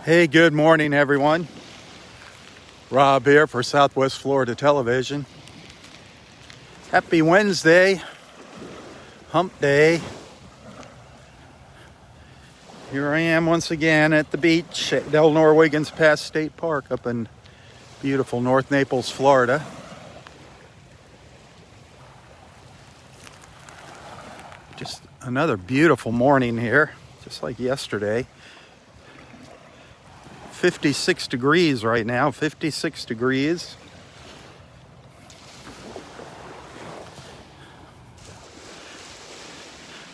Hey, good morning, everyone. Robb here for Southwest Florida Television. Happy Wednesday, hump day. Here I am once again at the beach at Delnor-Wiggins Pass State Park up in beautiful North Naples, Florida. Just another beautiful morning here, just like yesterday. 56 degrees right now, 56 degrees.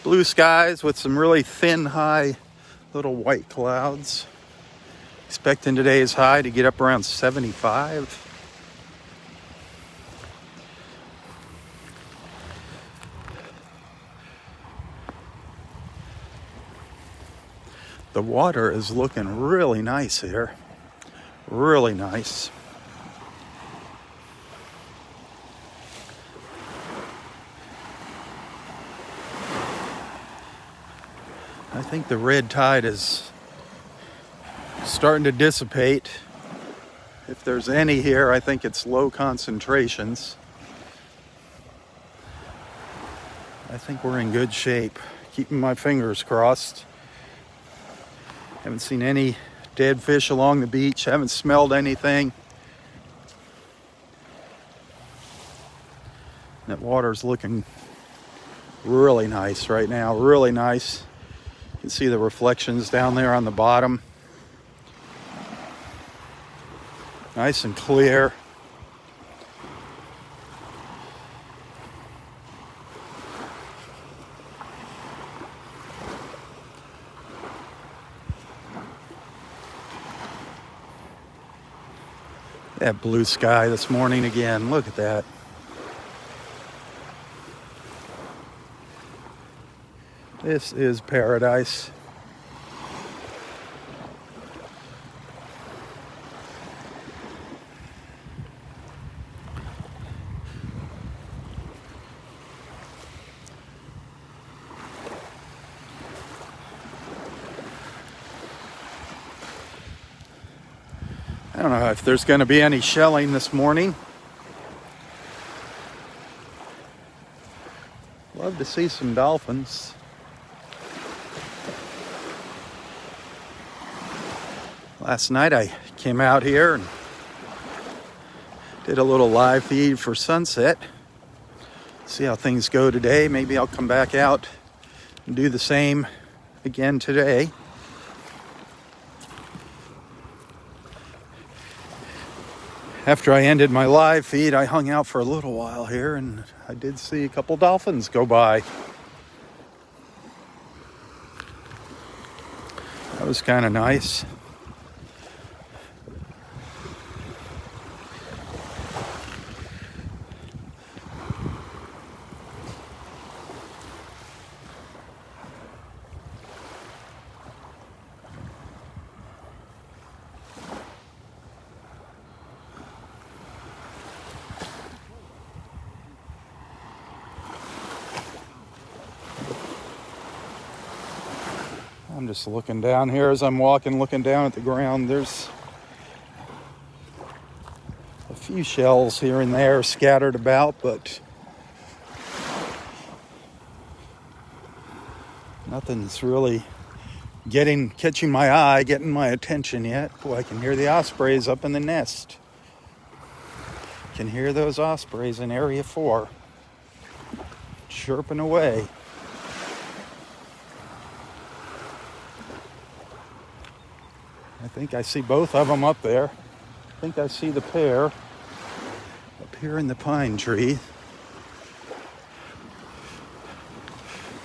Blue skies with some really thin, high, little white clouds. Expecting today's high to get up around 75. The water is looking really nice here. Really nice. I think the red tide is starting to dissipate. If there's any here, I think it's low concentrations. I think we're in good shape. Keeping my fingers crossed. Haven't seen any dead fish along the beach. Haven't smelled anything. That water's looking really nice right now. Really nice. You can see the reflections down there on the bottom. Nice and clear. That blue sky this morning again. Look at that. This is paradise. I don't know if there's going to be any shelling this morning. Love to see some dolphins. Last night I came out here and did a little live feed for sunset. See how things go today. Maybe I'll come back out and do the same again today. After I ended my live feed, I hung out for a little while here, and I did see a couple dolphins go by. That was kind of nice. I'm just looking down here as I'm walking, looking down at the ground. There's a few shells here and there scattered about, but nothing's really catching my eye, getting my attention yet. Boy, I can hear the ospreys up in the nest. Can hear those ospreys in Area 4 chirping away. I think I see both of them up there. I think I see the pair up here in the pine tree. I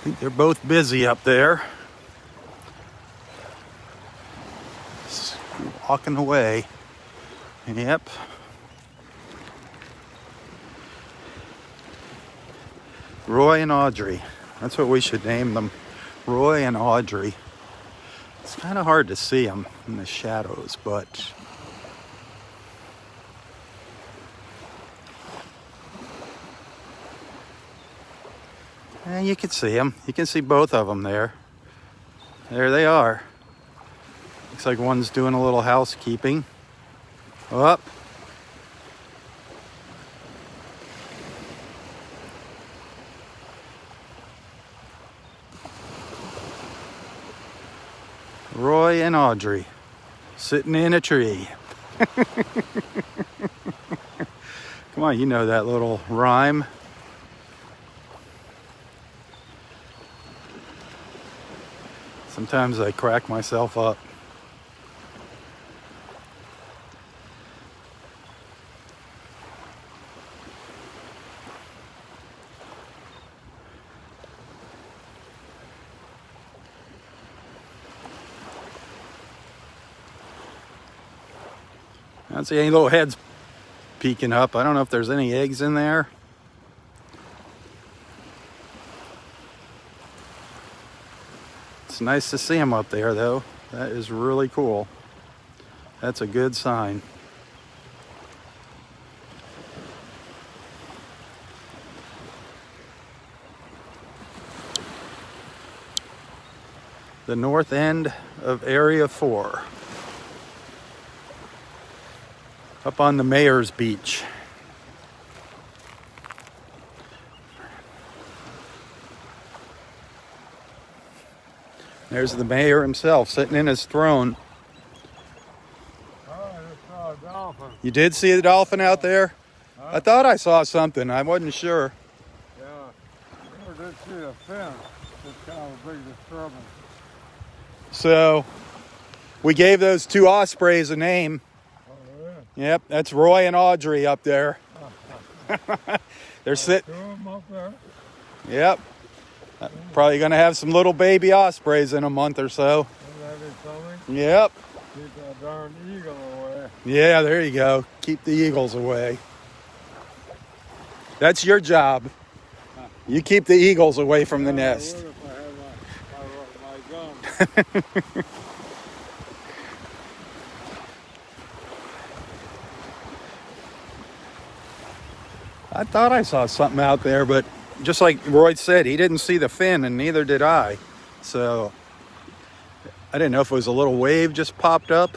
think they're both busy up there. Just walking away. Yep. Roy and Audrey. That's what we should name them. Roy and Audrey. It's kind of hard to see them in the shadows, but you can see them. You can see both of them there. There they are. Looks like one's doing a little housekeeping. Up. Roy and Audrey sitting in a tree. Come on, you know that little rhyme. Sometimes I crack myself up. I don't see any little heads peeking up. I don't know if there's any eggs in there. It's nice to see them up there, though. That is really cool. That's a good sign. The north end of Area 4. Up on the Mayor's Beach. There's the mayor himself sitting in his throne. Oh, I just saw a dolphin. You did see the dolphin out there? Huh? I thought I saw something. I wasn't sure. Yeah, I never did see a fin. It's kind of a big disturbance. So, we gave those two ospreys a name. Oh, yeah. Yep, that's Roy and Audrey up there. They're sitting. Two of them up there. Yep. Probably going to have some little baby ospreys in a month or so. Wouldn't that be something? Yep. Keep that darn eagle away. Yeah, there you go. Keep the eagles away. That's your job. You keep the eagles away from the nest. I would if I had my gun. I thought I saw something out there, but just like Roy said, he didn't see the fin, and neither did I. So I didn't know if it was a little wave just popped up,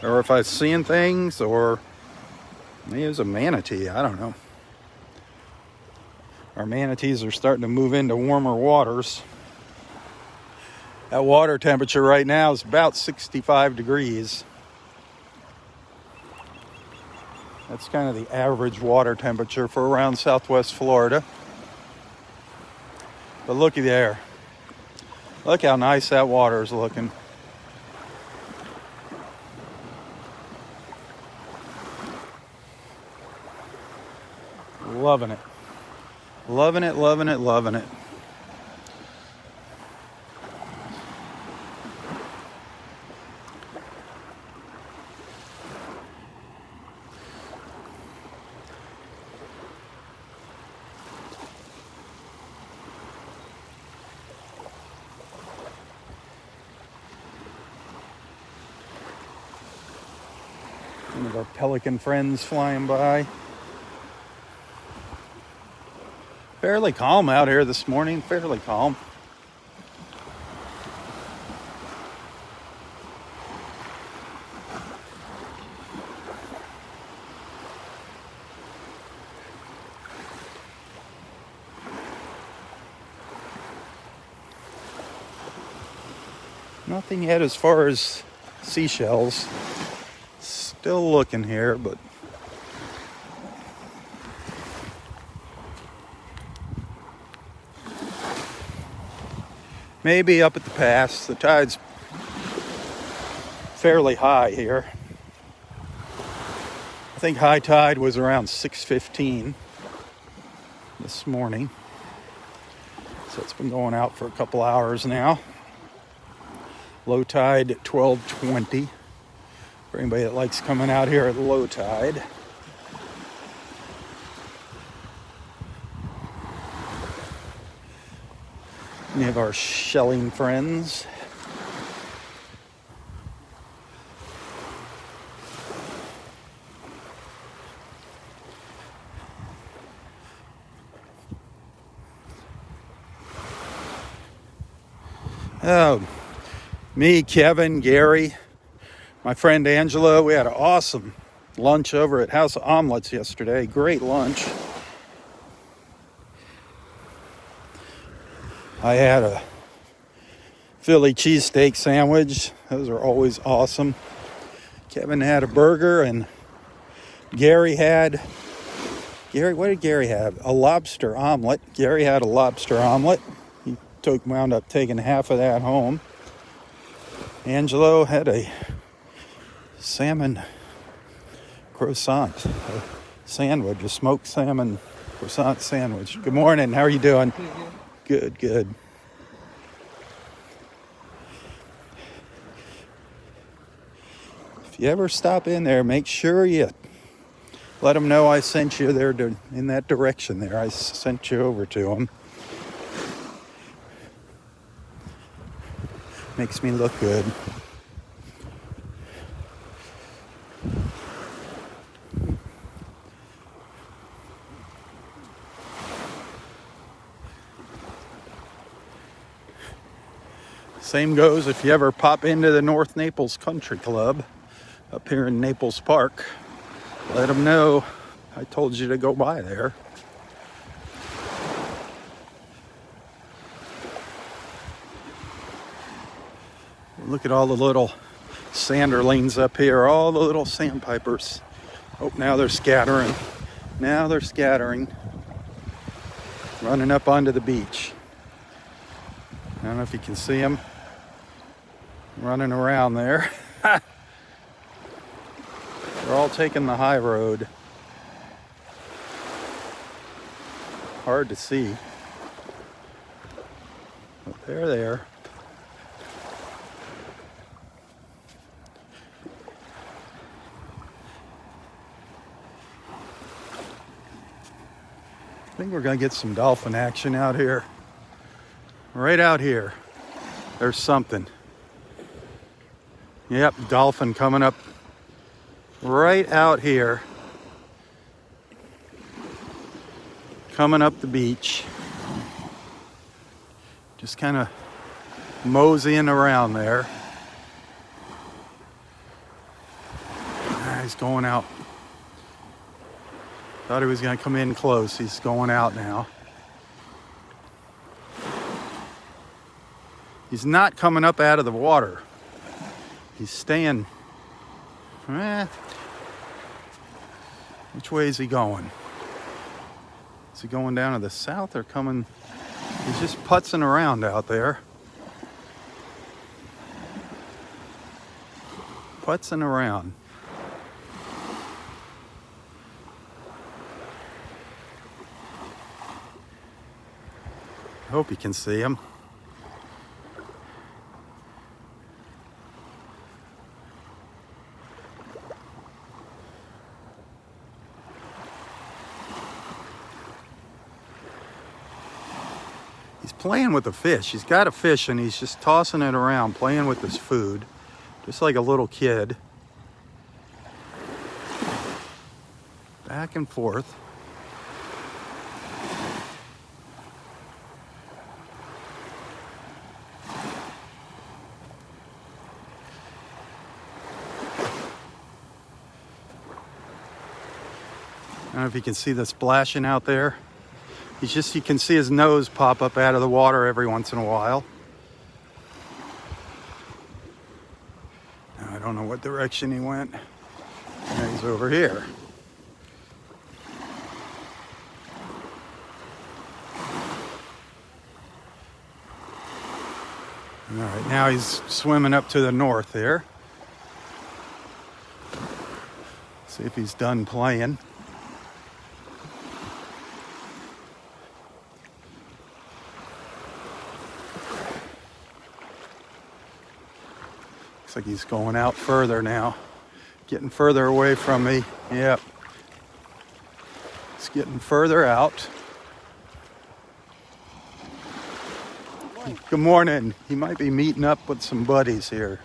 or if I was seeing things, or maybe it was a manatee. I don't know. Our manatees are starting to move into warmer waters. That water temperature right now is about 65 degrees. That's kind of the average water temperature for around Southwest Florida. But looky there. Look how nice that water is looking. Loving it. Loving it, loving it, loving it. One of our pelican friends flying by. Fairly calm out here this morning, fairly calm. Nothing yet as far as seashells. Still looking here, but maybe up at the pass. The tide's fairly high here. I think high tide was around 6:15 this morning. So it's been going out for a couple hours now. Low tide at 12:20. For anybody that likes coming out here at low tide. We have our shelling friends. Oh, me, Kevin, Gary, My friend Angela, we had an awesome lunch over at House of Omelets yesterday. Great lunch. I had a Philly cheesesteak sandwich. Those are always awesome. Kevin had a burger, and Gary, what did Gary have? A lobster omelet. Gary had a lobster omelet. He wound up taking half of that home. Angelo had a salmon croissant, a sandwich, a smoked salmon croissant sandwich. Good morning. How are you doing? Good, good. If you ever stop in there, make sure you let them know I sent you there in that direction there. I sent you over to them. Makes me look good. Same goes if you ever pop into the North Naples Country Club up here in Naples Park. Let them know I told you to go by there. Look at all the little sanderlings up here, all the little sandpipers. Oh, now they're scattering. Now they're scattering. Running up onto the beach. I don't know if you can see them running around there. They're all taking the high road. Hard to see. But they're there. I think we're going to get some dolphin action out here. Right out here. There's something. Yep, dolphin coming up right out here. Coming up the beach. Just kind of moseying around there. He's going out. Thought he was going to come in close. He's going out now. He's not coming up out of the water. He's staying. Which way is he going? Is he going down to the south or coming? He's just putzing around out there. Putzing around. I hope you can see him. He's playing with the fish. He's got a fish and he's just tossing it around, playing with his food, just like a little kid. Back and forth. I don't know if you can see the splashing out there. You can see his nose pop up out of the water every once in a while. Now, I don't know what direction he went. Now he's over here. All right, now he's swimming up to the north here. See if he's done playing. Looks like he's going out further now. Getting further away from me. Yep. It's getting further out. Good morning. He might be meeting up with some buddies here.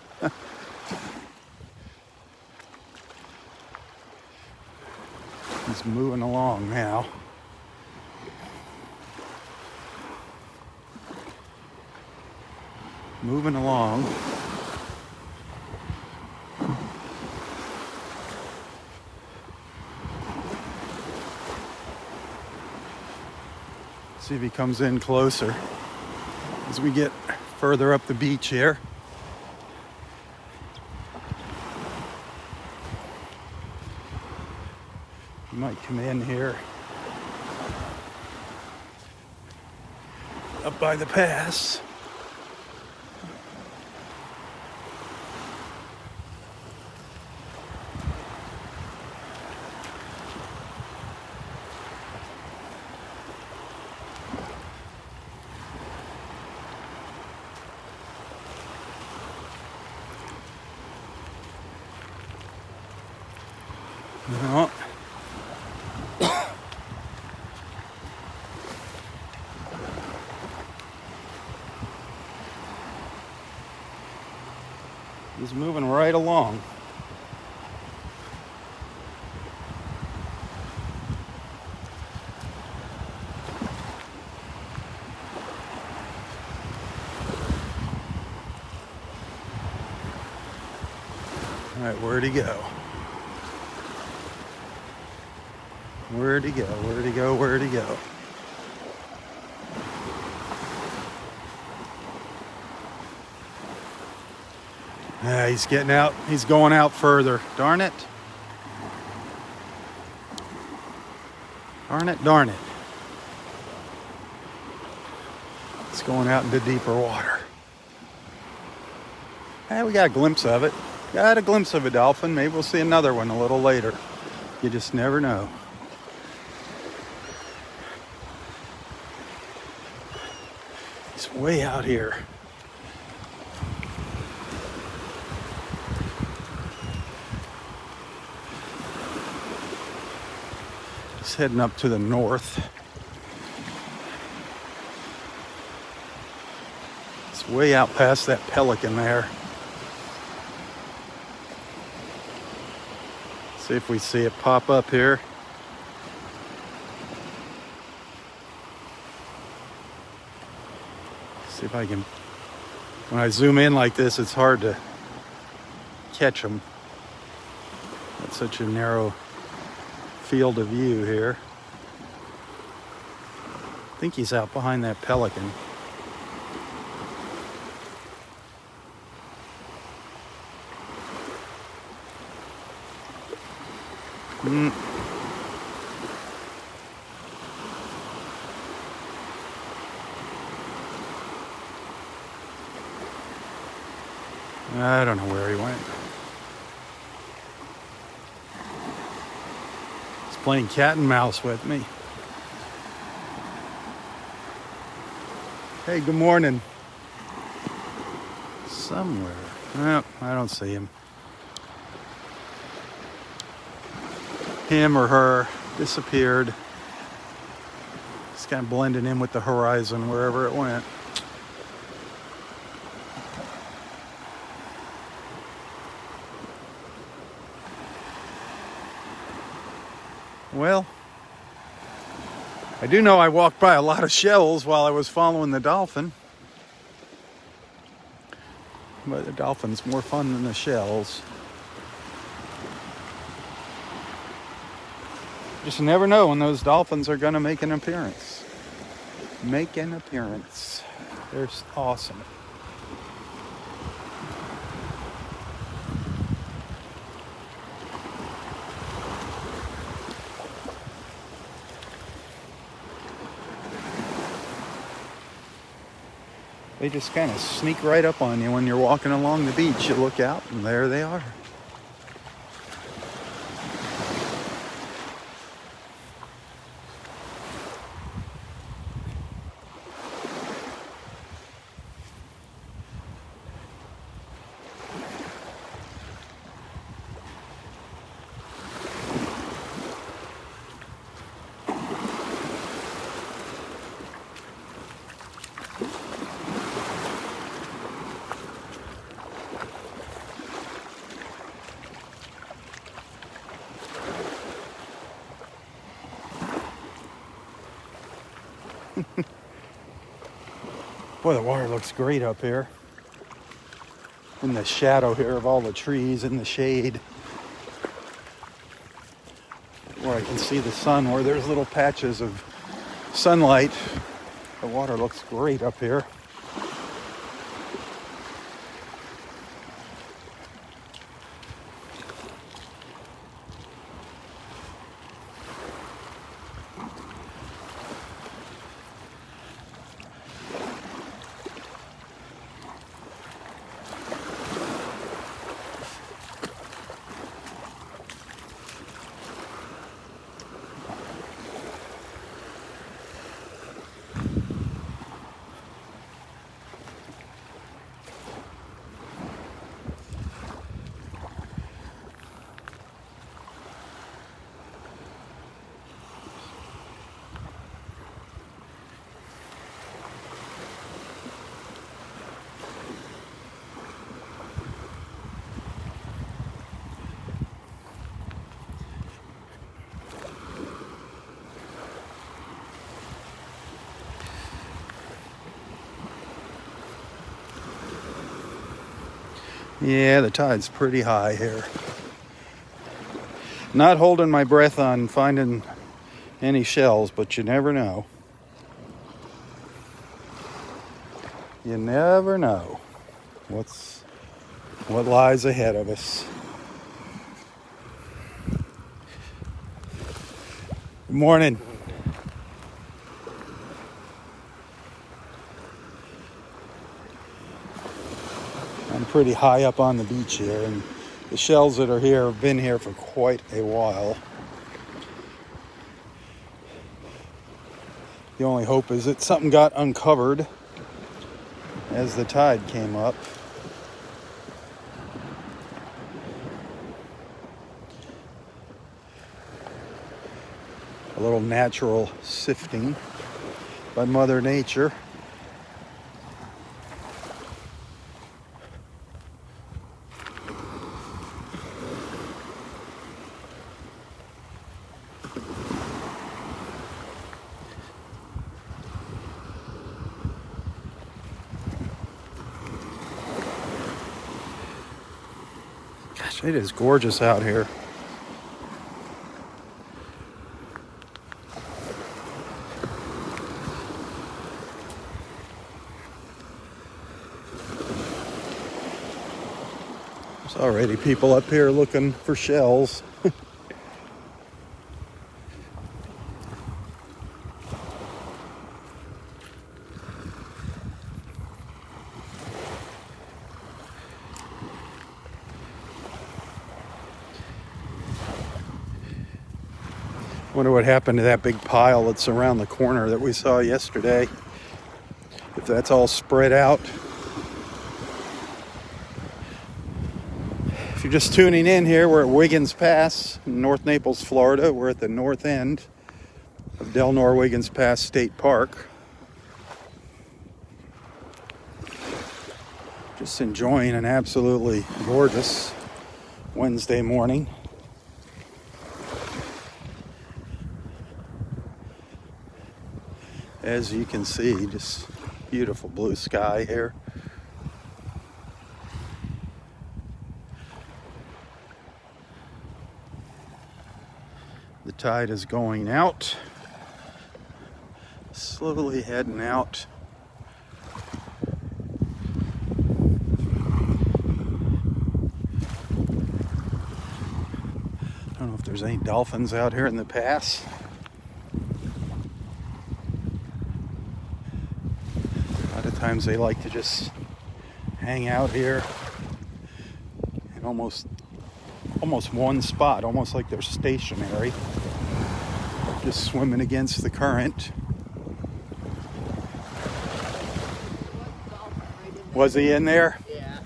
He's moving along now. Moving along. See if he comes in closer as we get further up the beach here. He might come in here up by the pass. No. He's moving right along. All right, where'd he go? Where'd he go? Where'd he go? Where'd he go? Yeah, he's getting out. He's going out further. Darn it. Darn it, darn it. It's going out into deeper water. Hey, we got a glimpse of it. Got a glimpse of a dolphin. Maybe we'll see another one a little later. You just never know. He's way out here. He's heading up to the north. It's way out past that pelican there. See if we see it pop up here. See if I can, when I zoom in like this, it's hard to catch them. That's such a narrow field of view here. I think he's out behind that pelican. I don't know where he went. He's playing cat and mouse with me. Hey, good morning. Somewhere. No, I don't see him. Him or her disappeared. It's kind of blending in with the horizon wherever it went. Well, I do know I walked by a lot of shells while I was following the dolphin. But the dolphin's more fun than the shells. Just never know when those dolphins are going to make an appearance. Make an appearance. They're awesome. They just kind of sneak right up on you when you're walking along the beach. You look out and there they are. Boy, the water looks great up here. In the shadow here of all the trees in the shade. Where I can see the sun, where there's little patches of sunlight The water looks great up here. Yeah, the tide's pretty high here. Not holding my breath on finding any shells, but you never know. You never know what lies ahead of us. Good morning. I'm pretty high up on the beach here, and the shells that are here have been here for quite a while. The only hope is that something got uncovered as the tide came up. A little natural sifting by Mother Nature. Gosh, it is gorgeous out here. There's already people up here looking for shells. Wonder what happened to that big pile that's around the corner that we saw yesterday. If that's all spread out. If you're just tuning in here, we're at Wiggins Pass in North Naples, Florida. We're at the north end of Delnor-Wiggins Pass State Park. Just enjoying an absolutely gorgeous Wednesday morning. As you can see, just beautiful blue sky here. The tide is going out, slowly heading out. I don't know if there's any dolphins out here in the pass. Times they like to just hang out here in almost one spot, almost like they're stationary, just swimming against the current. Was he in there? Yeah.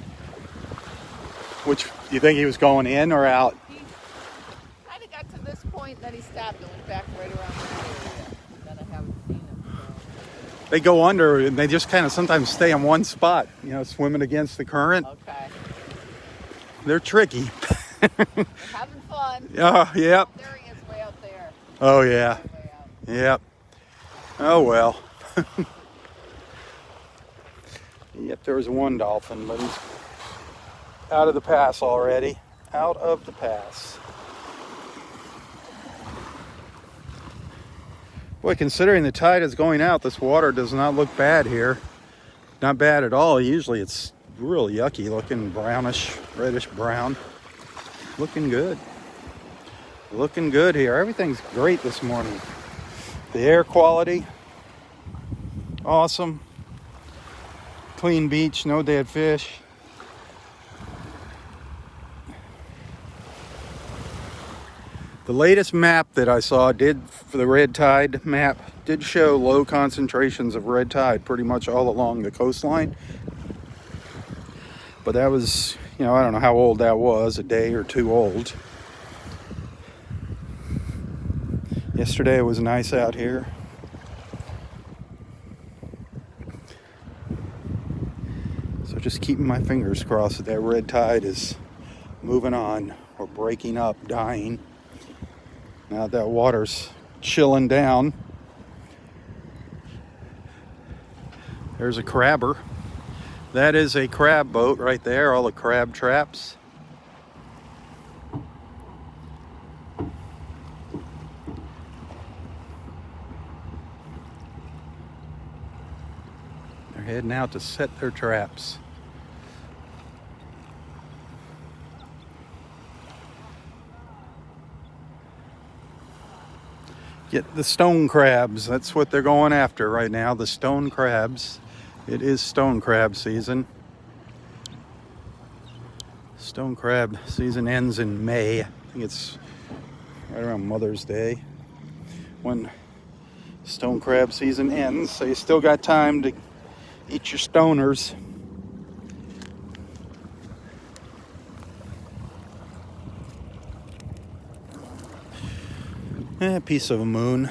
Which, you think he was going in or out? He kind of got to this point, then he stopped and went back right around that area. Then I haven't seen him. They go under and they just kind of sometimes stay in one spot, swimming against the current. Okay. They're tricky. We're having fun. Oh, yep. Oh, there he is, way out there. Oh, yeah. Way out. Yep. Oh, well. Yep, there was one dolphin, but he's out of the pass already. Out of the pass. Boy, considering the tide is going out, this water does not look bad here. Not bad at all. Usually it's real yucky looking, brownish, reddish brown. Looking good. Looking good here. Everything's great this morning. The air quality, awesome. Clean beach, no dead fish. The latest map that I saw for the red tide map did show low concentrations of red tide pretty much all along the coastline. But that was, I don't know how old that was, a day or two old. Yesterday it was nice out here. So just keeping my fingers crossed that that red tide is moving on or breaking up, dying. Now that water's chilling down. There's a crabber. That is a crab boat right there, all the crab traps. They're heading out to set their traps. Get the stone crabs. That's what they're going after right now, the stone crabs. It is stone crab season. Stone crab season ends in May. I think it's right around Mother's Day when stone crab season ends. So you still got time to eat your stoners. A piece of a moon,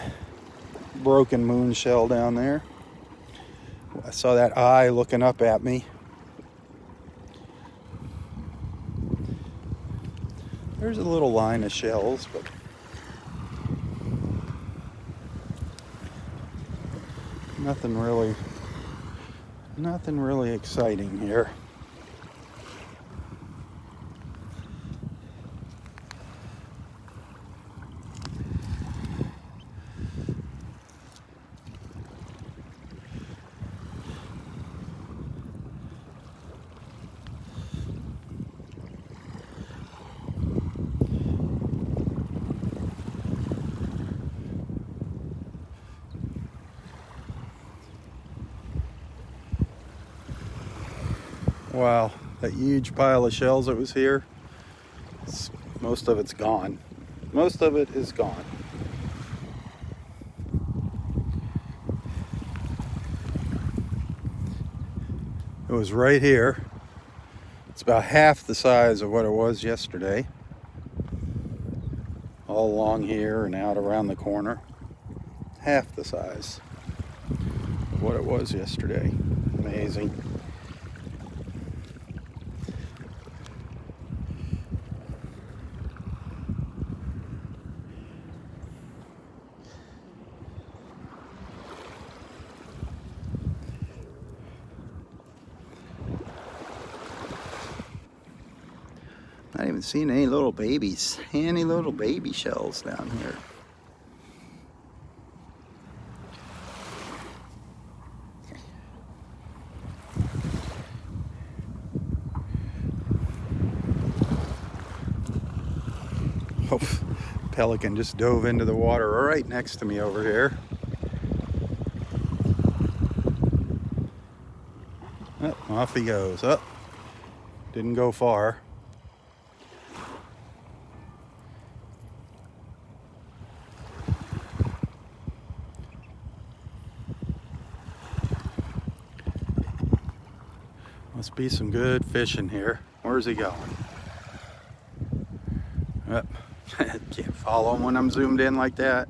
broken moon shell down there. I saw that eye looking up at me. There's a little line of shells, but nothing really exciting here. Wow, that huge pile of shells that was here, most of it's gone. Most of it is gone. It was right here. It's about half the size of what it was yesterday. All along here and out around the corner. Half the size of what it was yesterday. Amazing. Not even seeing any little babies, any little baby shells down here. Oh, pelican just dove into the water right next to me over here. Oh, off he goes. Oh, didn't go far. Must be some good fishing here. Where's he going? Oh, can't follow him when I'm zoomed in like that.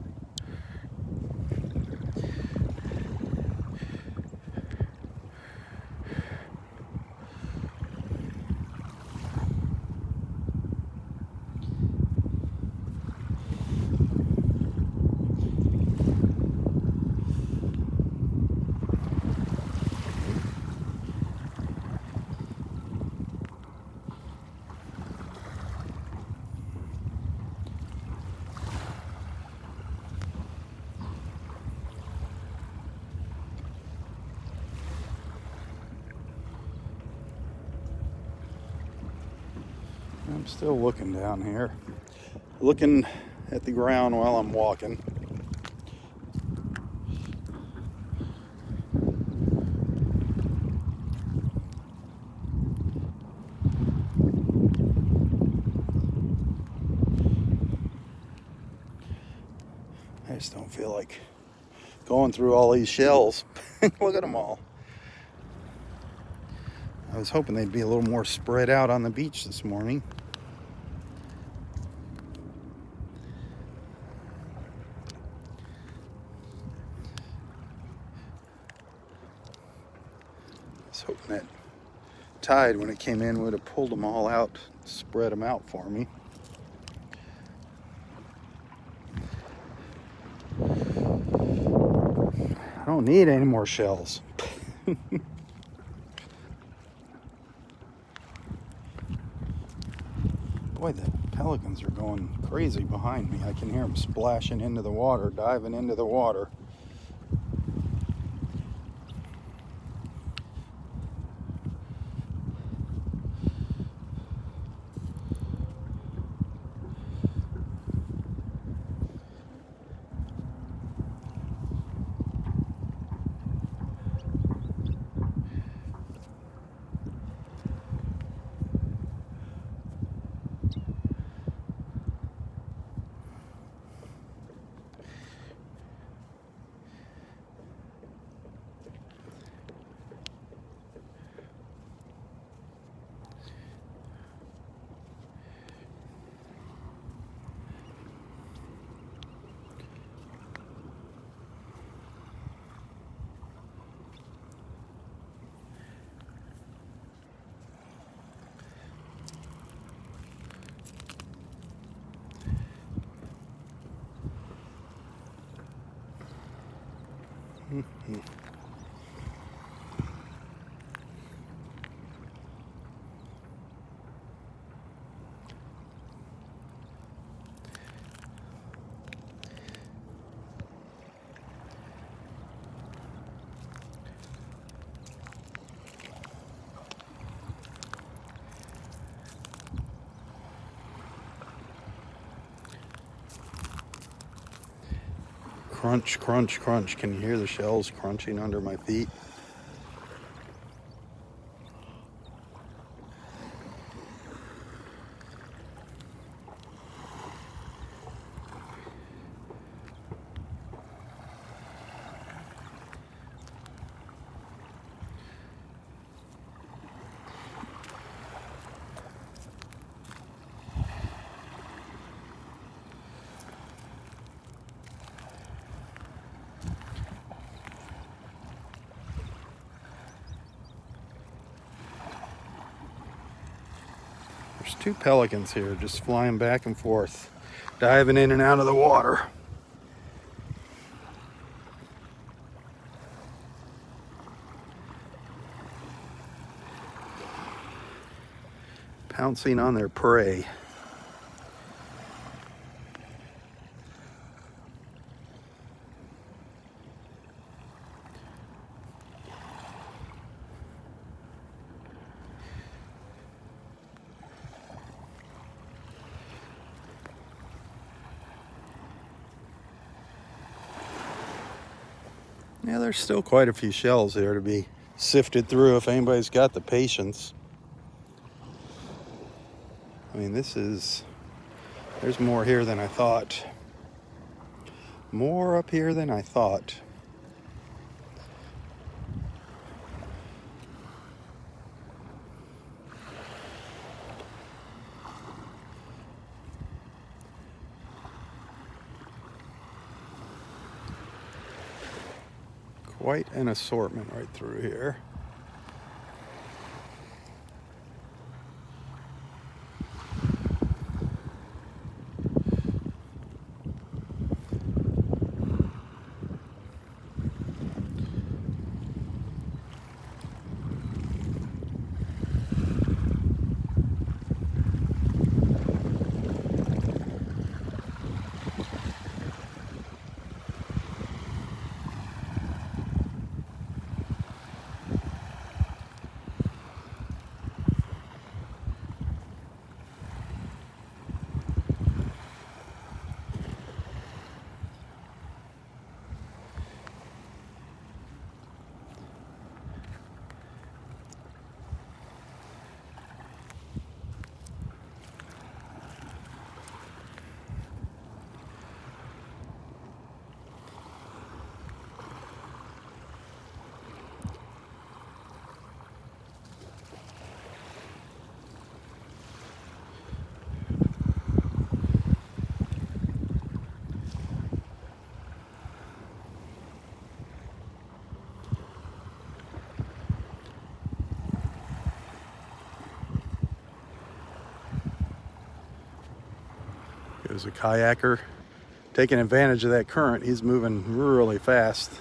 Still looking down here. Looking at the ground while I'm walking. I just don't feel like going through all these shells. Look at them all. I was hoping they'd be a little more spread out on the beach this morning. I was hoping that tide, when it came in, would have pulled them all out, spread them out for me. I don't need any more shells. Boy, the pelicans are going crazy behind me. I can hear them splashing into the water, diving into the water. Crunch, crunch, crunch. Can you hear the shells crunching under my feet? There's two pelicans here just flying back and forth, diving in and out of the water. Pouncing on their prey. Yeah, there's still quite a few shells there to be sifted through if anybody's got the patience. I mean, there's more here than I thought. More up here than I thought. Quite an assortment right through here. Goes a kayaker taking advantage of that current. He's moving really fast.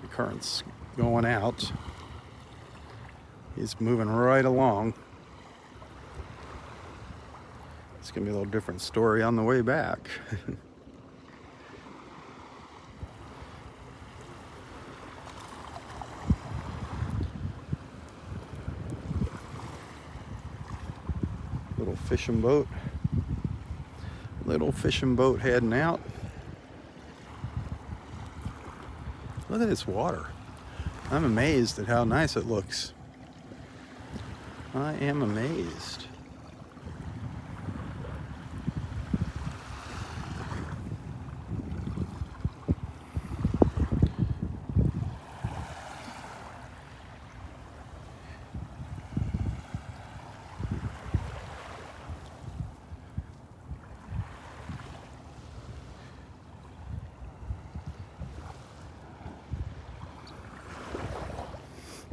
The current's going out. He's moving right along. It's gonna be a little different story on the way back. Little fishing boat. Little fishing boat heading out. Look at this water. I'm amazed at how nice it looks. I am amazed.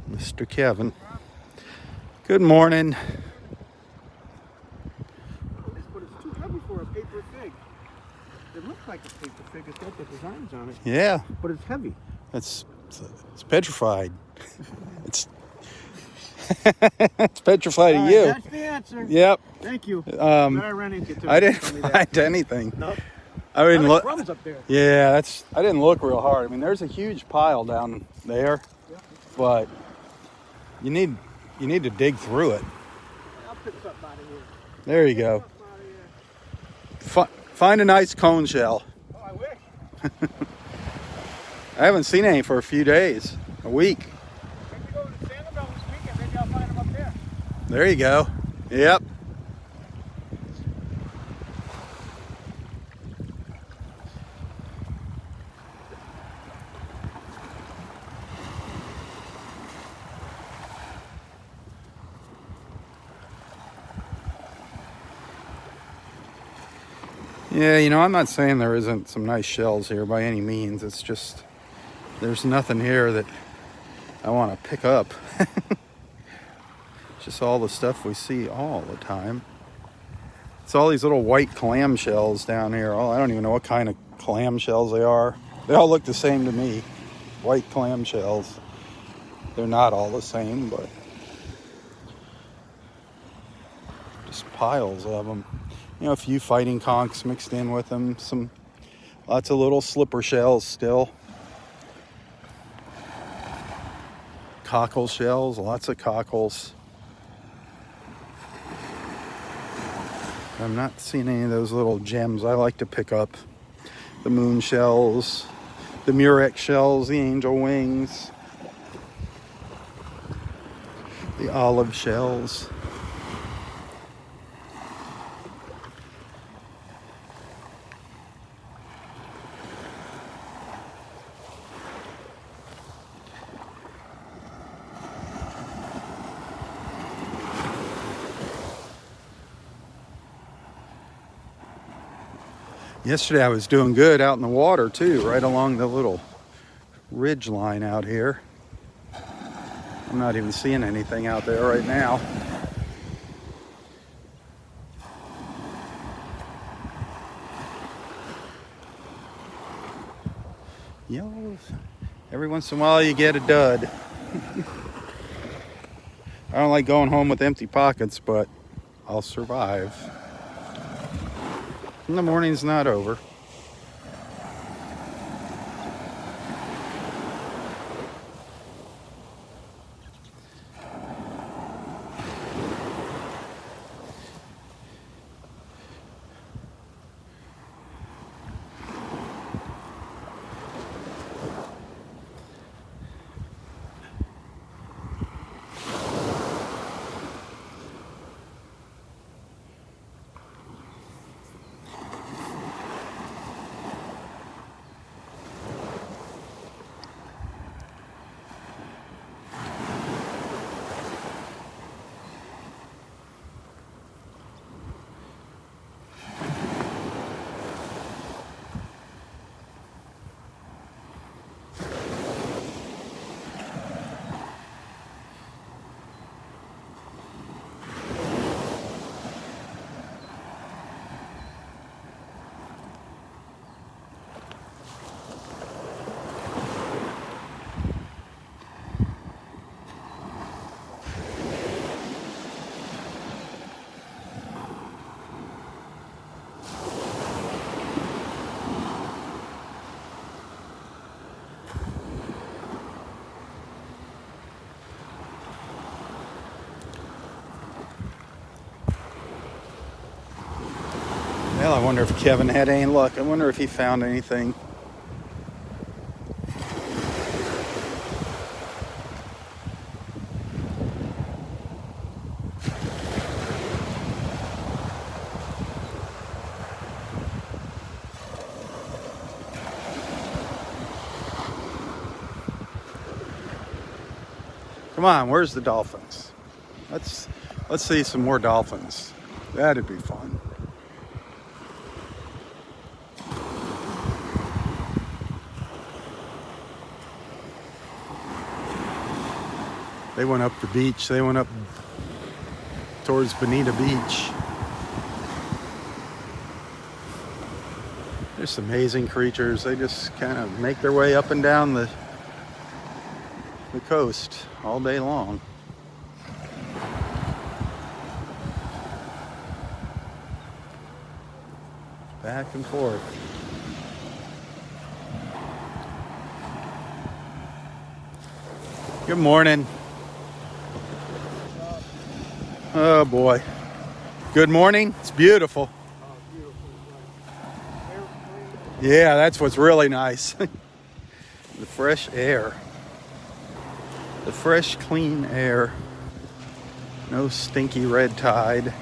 Mr. Kevin. Good morning. But it's too heavy for a paper fig. It looks like a paper fig. It's got the designs on it. Yeah. But it's heavy. It's petrified. It's it's petrified of you. That's the answer. Yep. Thank you. I ran into you too. I didn't find anything. No. I didn't look. Crumbs up there. Yeah, I didn't look real hard. I mean, there's a huge pile down there, but you need to dig through it. I'll pick something out of here. There you go. Find a nice cone shell. Oh, I wish. I haven't seen any for a few days, a week. Maybe go to the Sanibel this weekend. Maybe I'll find them up there. There you go. Yep. Yeah, you know, I'm not saying there isn't some nice shells here by any means. It's just there's nothing here that I want to pick up. Just all the stuff we see all the time. It's all these little white clam shells down here. Oh, I don't even know what kind of clam shells they are. They all look the same to me. White clam shells. They're not all the same, but just piles of them. You know, a few fighting conchs mixed in with them. Lots of little slipper shells still. Cockle shells, lots of cockles. I'm not seeing any of those little gems I like to pick up. The moon shells, the murex shells, the angel wings, the olive shells. Yesterday I was doing good out in the water too, right along the little ridge line out here. I'm not even seeing anything out there right now. Yo, every once in a while you get a dud. I don't like going home with empty pockets, but I'll survive. And the morning's not over. Well, I wonder if Kevin had any luck. I wonder if he found anything. Come on, where's the Dolphins? Let's see some more Dolphins. That'd be fun. They went up the beach. They went up towards Bonita Beach. Just amazing creatures. They just kind of make their way up and down the coast all day long. Back and forth. Good morning. Oh boy. Good morning. It's beautiful. Yeah, that's what's really nice. The fresh air. The fresh, clean air. No stinky red tide.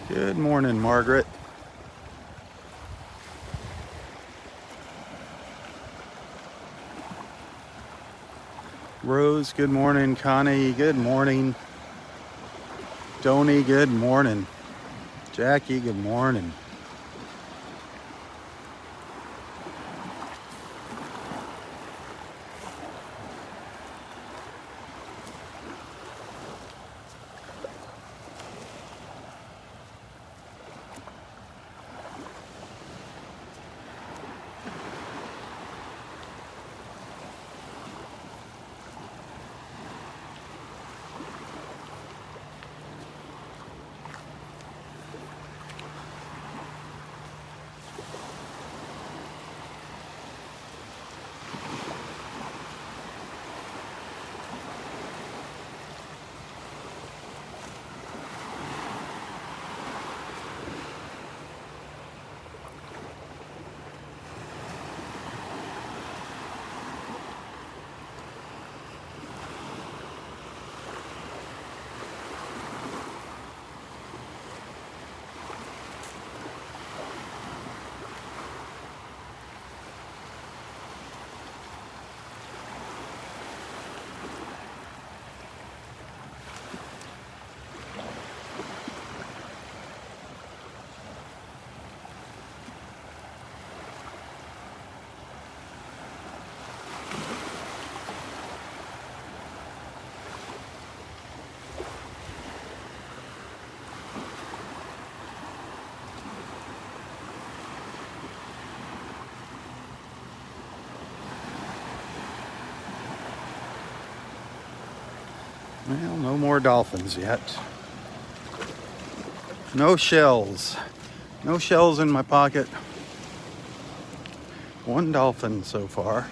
Good morning, Margaret. Rose, good morning. Connie, good morning. Tony, good morning. Jackie, good morning. Well, no more dolphins yet. No shells. No shells in my pocket. One dolphin so far.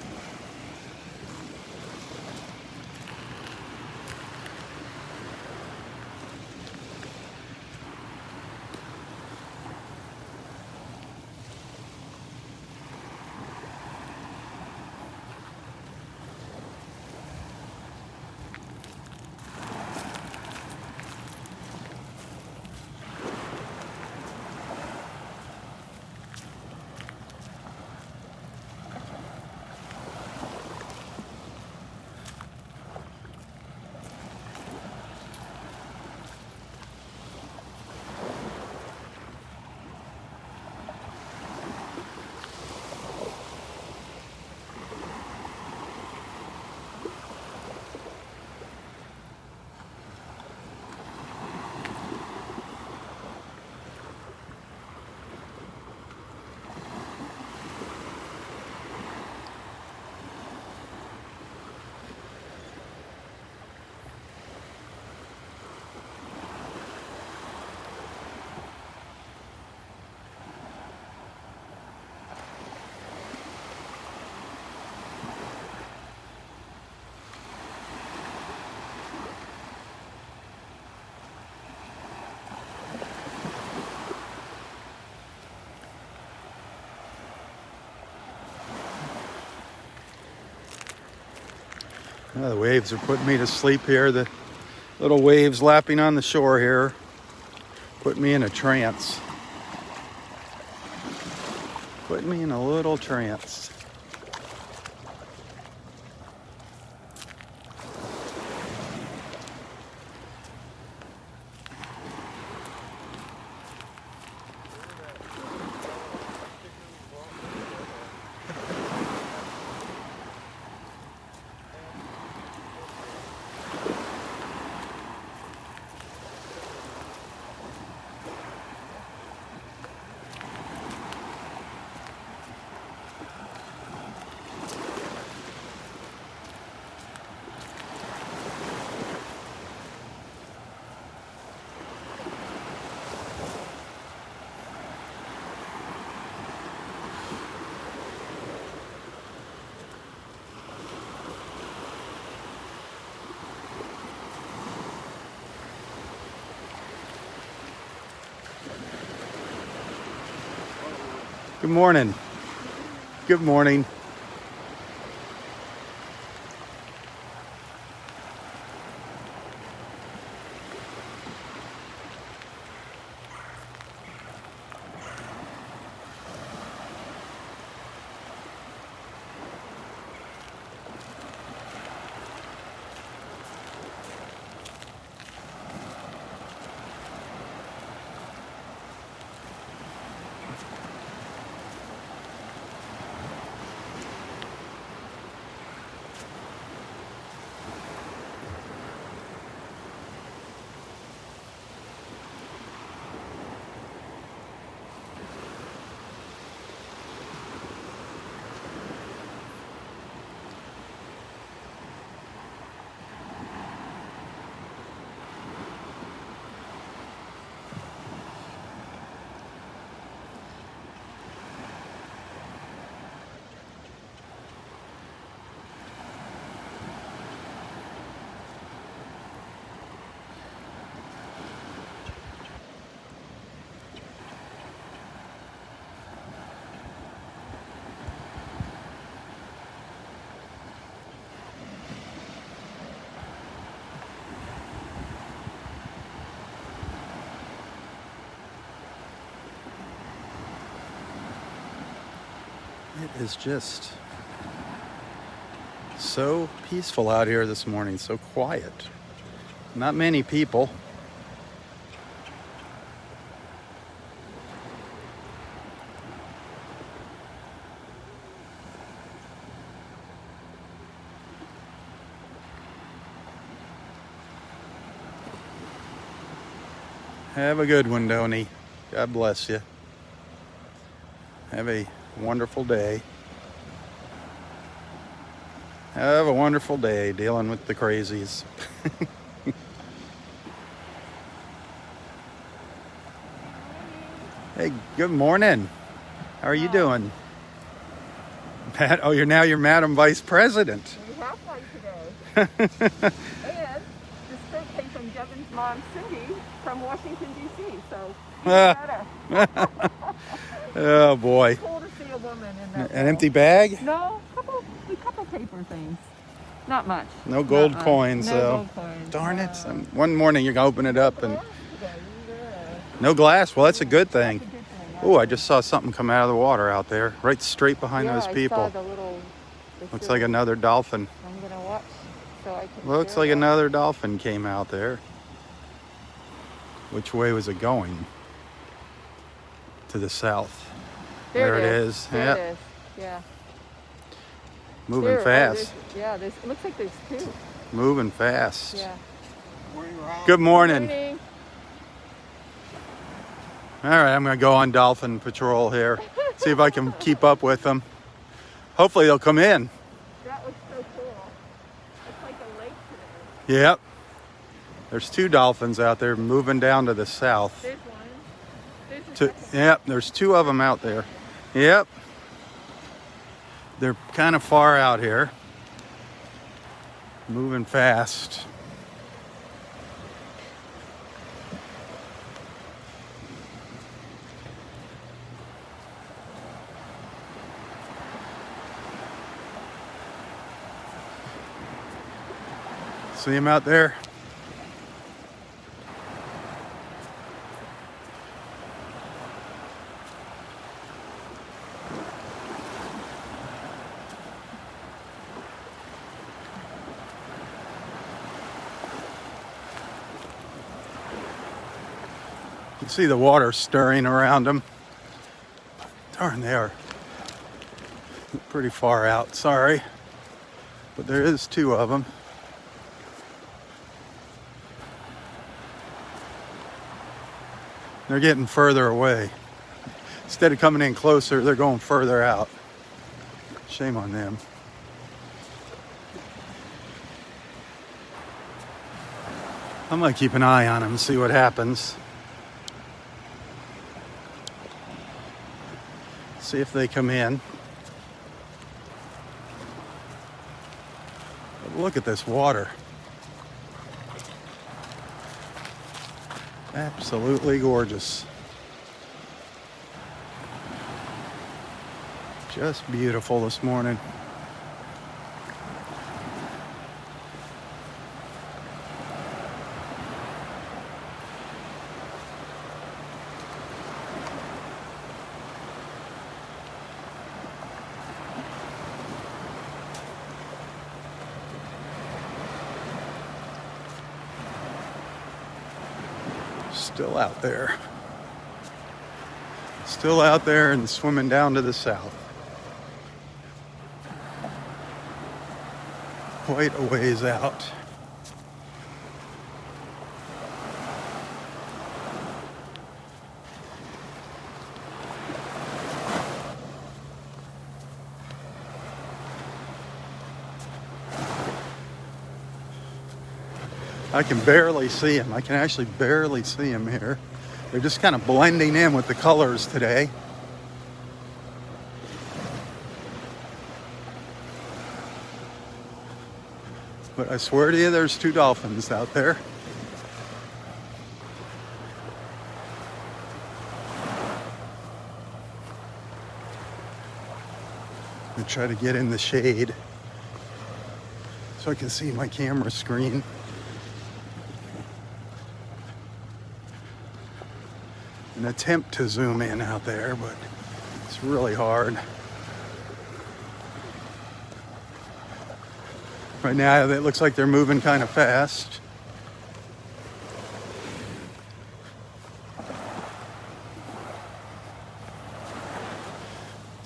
The waves are putting me to sleep here. The little waves lapping on the shore here put me in a trance. Put me in a little trance. Good morning. Good morning. It is just so peaceful out here this morning, so quiet. Not many people. Have a good one, Donnie. God bless you. Have a wonderful day. Have a wonderful day dealing with the crazies. Hey, good morning. How are you doing? Pat, oh, you're Madam Vice President. We have one today. And this fruit came from Devin's mom, Cindy, from Washington, D.C. So even better. Oh boy. It's cool to see a woman in that. An empty bag? No, a couple paper things. Not much. No gold coins. No So. gold coins. Darn no. it. One morning you're going to open it up and no glass. Well, that's a good thing. That's a good thing. Oh, I just saw something come out of the water out there, right straight behind those people. I saw the little, Looks like another dolphin. I'm going to watch so I can Looks like another dolphin came out there. Which way was it going? To the south. There it is. There Yep. it is. Yeah. Moving fast. It looks like there's two. Moving fast. Yeah. Good morning. Morning. All right, I'm going to go on Dolphin Patrol here. See if I can keep up with them. Hopefully they'll come in. That was so cool. It's like a lake today. Yep. There's two dolphins out there moving down to the south. There's one. There's a second. Yep, there's two of them out there. Yep. They're kind of far out here. Moving fast. See him out there? You can see the water stirring around them. Darn, they are pretty far out, sorry. But there is two of them. They're getting further away. Instead of coming in closer, they're going further out. Shame on them. I'm gonna keep an eye on them and see what happens. See if they come in. But look at this water. Absolutely gorgeous. Just beautiful this morning. Still out there. Still out there and swimming down to the south. Quite a ways out. I can barely see them. I can actually barely see them here. They're just kind of blending in with the colors today. But I swear to you, there's two dolphins out there. I'm gonna try to get in the shade so I can see my camera screen. An attempt to zoom in out there, but it's really hard. Right now, it looks like they're moving kind of fast.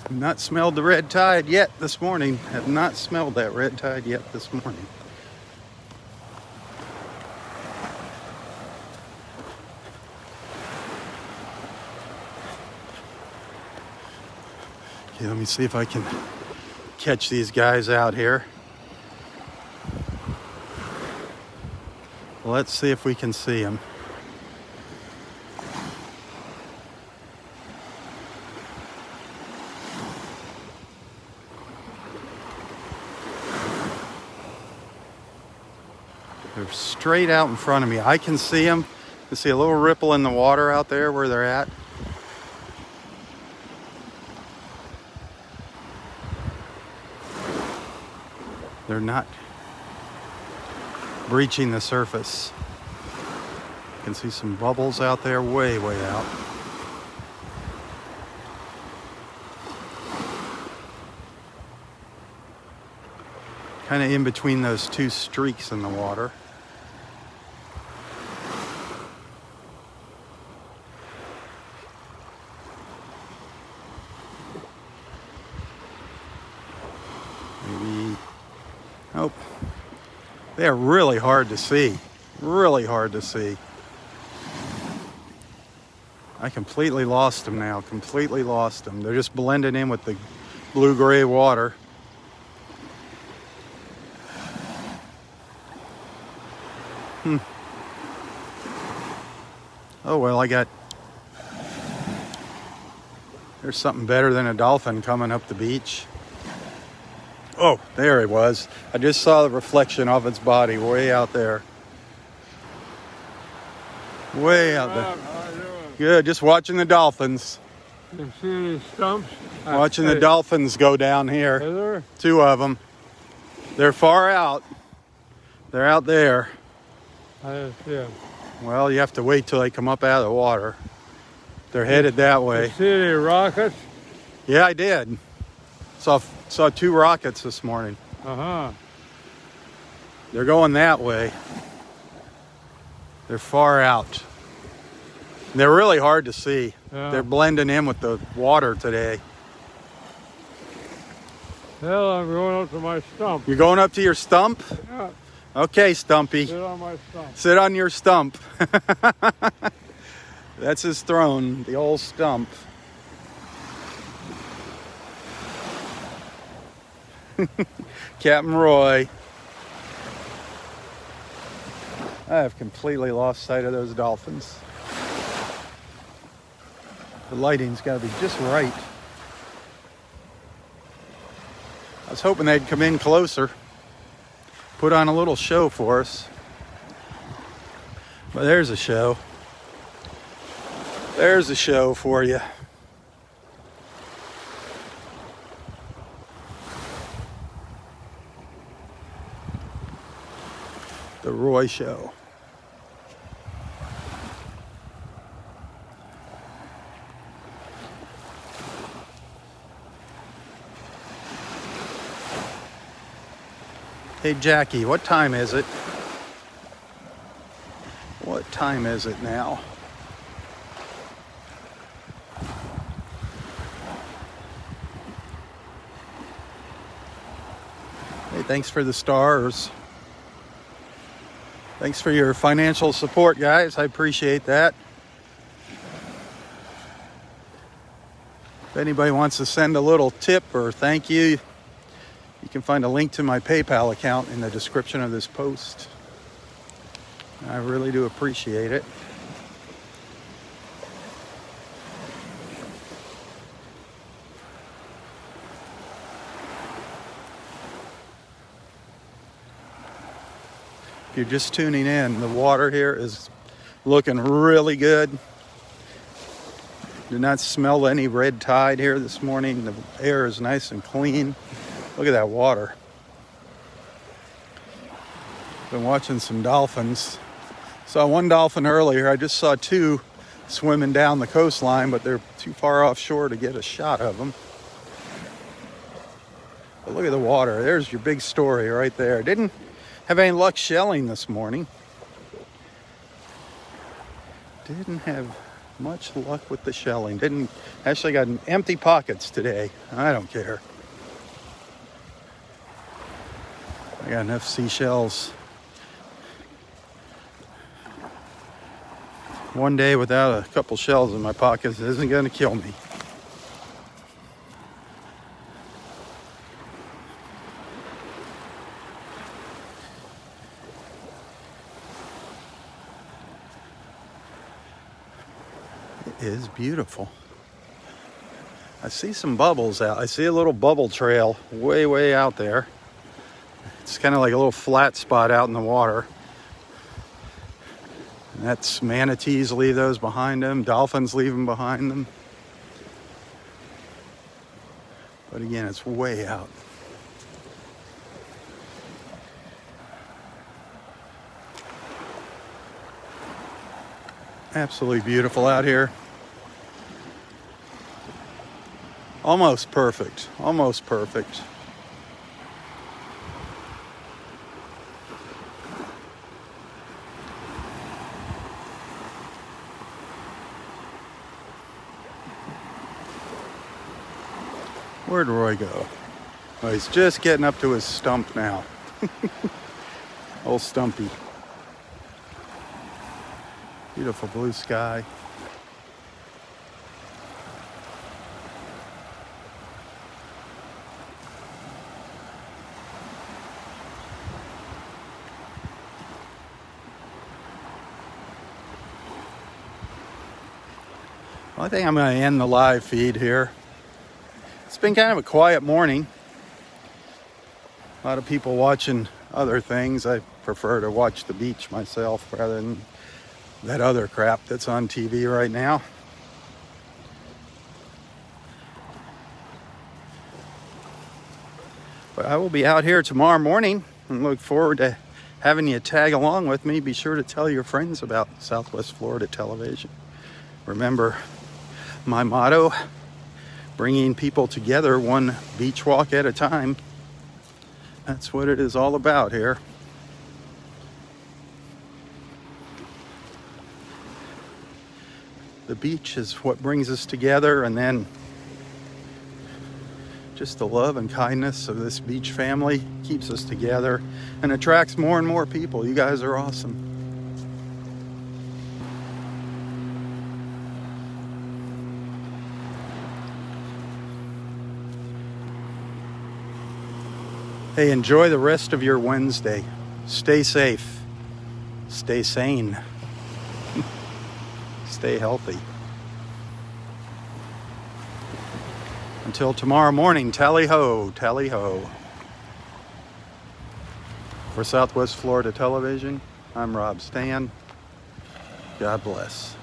I've not smelled the red tide yet this morning. Have not smelled that red tide yet this morning. Okay, let me see if I can catch these guys out here. Let's see if we can see them. They're straight out in front of me. I can see them. You see a little ripple in the water out there where they're at. They're not breaching the surface. You can see some bubbles out there, way, way out. Kind of in between those two streaks in the water. Maybe, nope. They are really hard to see. Really hard to see. I completely lost them now. Completely lost them. They're just blending in with the blue-gray water. Oh well, there's something better than a dolphin coming up the beach. Oh, there it was. I just saw the reflection of its body way out there. Way out there. How you doing? Good, just watching the dolphins. You see any stumps? Watching the dolphins go down here. Is there? Two of them. They're far out. They're out there. I didn't see them. Well, you have to wait till they come up out of the water. They're headed that way. You see any rockets? Yeah, I did. Saw two rockets this morning. Uh-huh. They're going that way. They're far out. They're really hard to see. Yeah. They're blending in with the water today. Hell, I'm going up to my stump. You're going up to your stump? Yeah, Okay, Stumpy. sit on my stump. Sit on your stump. That's his throne, the old stump. Captain Roy. I have completely lost sight of those dolphins. The lighting's got to be just right. I was hoping they'd come in closer, put on a little show for us. But there's a show. There's a show for you. The Roy Show. Hey Jackie, what time is it? What time is it now? Hey, thanks for the stars. Thanks for your financial support, guys. I appreciate that. If anybody wants to send a little tip or thank you, you can find a link to my PayPal account in the description of this post. I really do appreciate it. If you're just tuning in, the water here is looking really good. Did not smell any red tide here this morning. The air is nice and clean. Look at that water. Been watching some dolphins. Saw one dolphin earlier. I just saw two swimming down the coastline, but they're too far offshore to get a shot of them. But look at the water. There's your big story right there. Didn't have any luck shelling this morning. Didn't have much luck with the shelling. Didn't actually got empty pockets today. I don't care. I got enough seashells. One day without a couple shells in my pockets isn't going to kill me. It is beautiful. I see some bubbles out. I see a little bubble trail way out there. It's kind of like a little flat spot out in the water. And that's manatees leave those behind them. Dolphins leave them behind them. But again, it's way out. Absolutely beautiful out here. Almost perfect. Almost perfect. Where'd Roy go? Oh, he's just getting up to his stump now. Old Stumpy. Beautiful blue sky. Well, I think I'm going to end the live feed here. It's been kind of a quiet morning. A lot of people watching other things. I prefer to watch the beach myself rather than that other crap that's on TV right now. But I will be out here tomorrow morning and look forward to having you tag along with me. Be sure to tell your friends about Southwest Florida Television. Remember my motto, bringing people together one beach walk at a time. That's what it is all about here. The beach is what brings us together, and then just the love and kindness of this beach family keeps us together and attracts more and more people. You guys are awesome. Hey, enjoy the rest of your Wednesday. Stay safe. Stay sane. Stay healthy. Until tomorrow morning, tally ho, tally ho. For Southwest Florida Television, I'm Robb Stan. God bless.